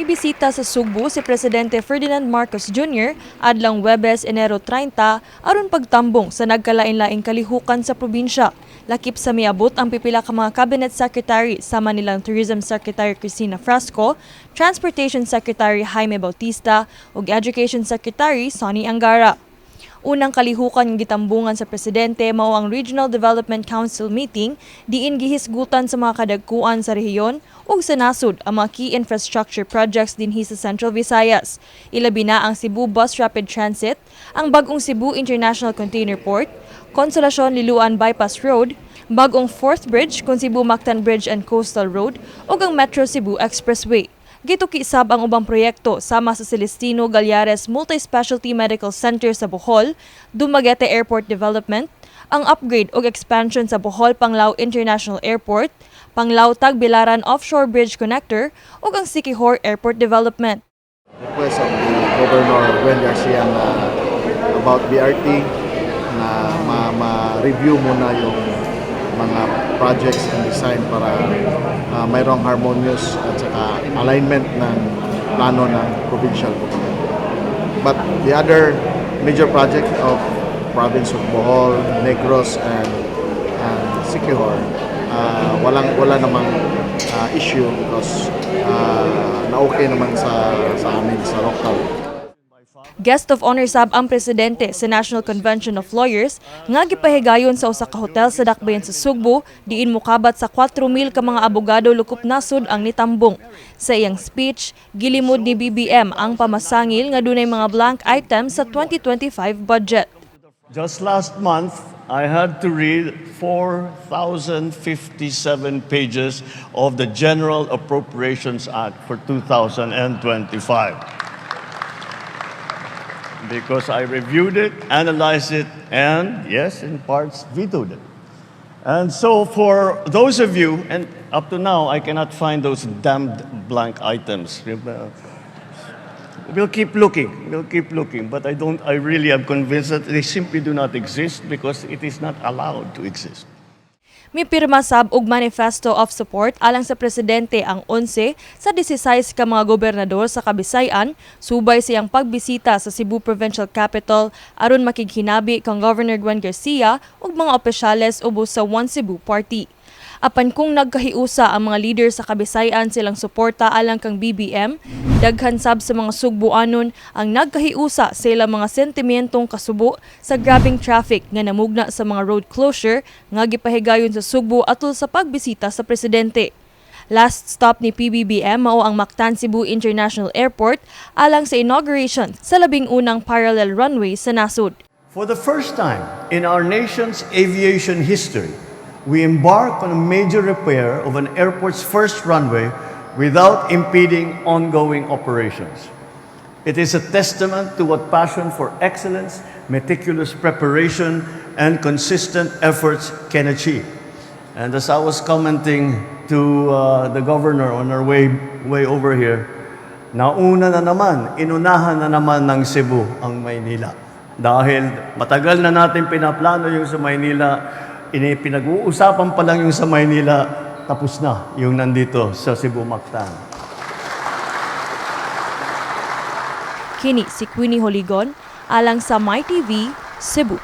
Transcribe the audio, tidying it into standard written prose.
Mibisita sa Sugbo si Presidente Ferdinand Marcos Jr. adlang Huwebes, Enero 30 aron pagtambong sa nagkalain-laing kalihukan sa probinsya. Lakip sa miabot ang pipila ka mga cabinet secretary sama nilang Tourism Secretary Cristina Frasco, Transportation Secretary Jaime Bautista ug Education Secretary Sonny Angara. Unang kalihukan ng gitambungan sa presidente mao ang Regional Development Council meeting diin gihisgutan sa mga kadagkuan sa rehiyon ug sa nasud ang mga key infrastructure projects dinhi sa Central Visayas. Ilabi na ang Cebu Bus Rapid Transit, ang bagong Cebu International Container Port, Consolacion Liloan Bypass Road, bagong 4th Bridge kung Cebu Mactan Bridge and Coastal Road ug ang Metro Cebu Expressway. Gituki-sab ang ubang proyekto sama sa Celestino Gallares Multi-Specialty Medical Center sa Bohol, Dumaguete Airport Development, ang upgrade ug expansion sa Bohol Panglao International Airport, Panglao Tagbilaran Offshore Bridge Connector ug ang Siquijor Airport Development. Request of the Governor about BRT na ma-review muna yung mga projects and design para mayroong harmonious at saka alignment ng plano ng provincial government. But the other major project of province of Bohol, Negros and Siquijor, wala namang issue because na-okay naman sa amin sa local. Guest of honor sab ang presidente sa National Convention of Lawyers nga gipahigayon sa usa ka hotel sa dakbayan sa Sugbo diin mokabat sa 4,000 ka mga abogado lukup nasod ang nitambong. Sa iyang speech, gilimod ni BBM ang pamasangil nga dunay mga blank items sa 2025 budget. Just last month, I had to read 4,057 pages of the General Appropriations Act for 2025. Because I reviewed it, analyzed it, and yes, in parts, vetoed it. And so for those of you, and up to now, I cannot find those damned blank items. We'll keep looking, but I really am convinced that they simply do not exist because it is not allowed to exist. Mipirma sab og manifesto of support alang sa presidente ang 11 sa 16 ka mga gobernador sa kabisay-an subay siyang pagbisita sa Cebu Provincial Capital aron makighinabi kang Governor Gwen Garcia ug mga opisyales ubos sa One Cebu Party. Apan kung nagkahiusa ang mga leader sa kabisay-an silang suporta alang kang BBM, daghan sab sa mga Sugboanon ang nagkahiusa sa ilang mga sentimentong kasubo sa grabing traffic nga namugna sa mga road closure nga gipahigayon sa Sugbo atol sa pagbisita sa presidente. Last stop ni PBBM mao ang Mactan Cebu International Airport alang sa inauguration sa 11 parallel runway sa nasud. For the first time in our nation's aviation history, we embark on a major repair of an airport's first runway without impeding ongoing operations. It is a testament to what passion for excellence, meticulous preparation, and consistent efforts can achieve. And as I was commenting to the governor on our way over here, inunahan na naman ng Cebu ang Maynila. Dahil matagal na natin pinaplano yung sa Maynila, pinag-uusapan pa lang yung sa Maynila, tapos na yung nandito sa Cebu Mactan. Kini si Queenie Joligon alang sa MyTV, Cebu.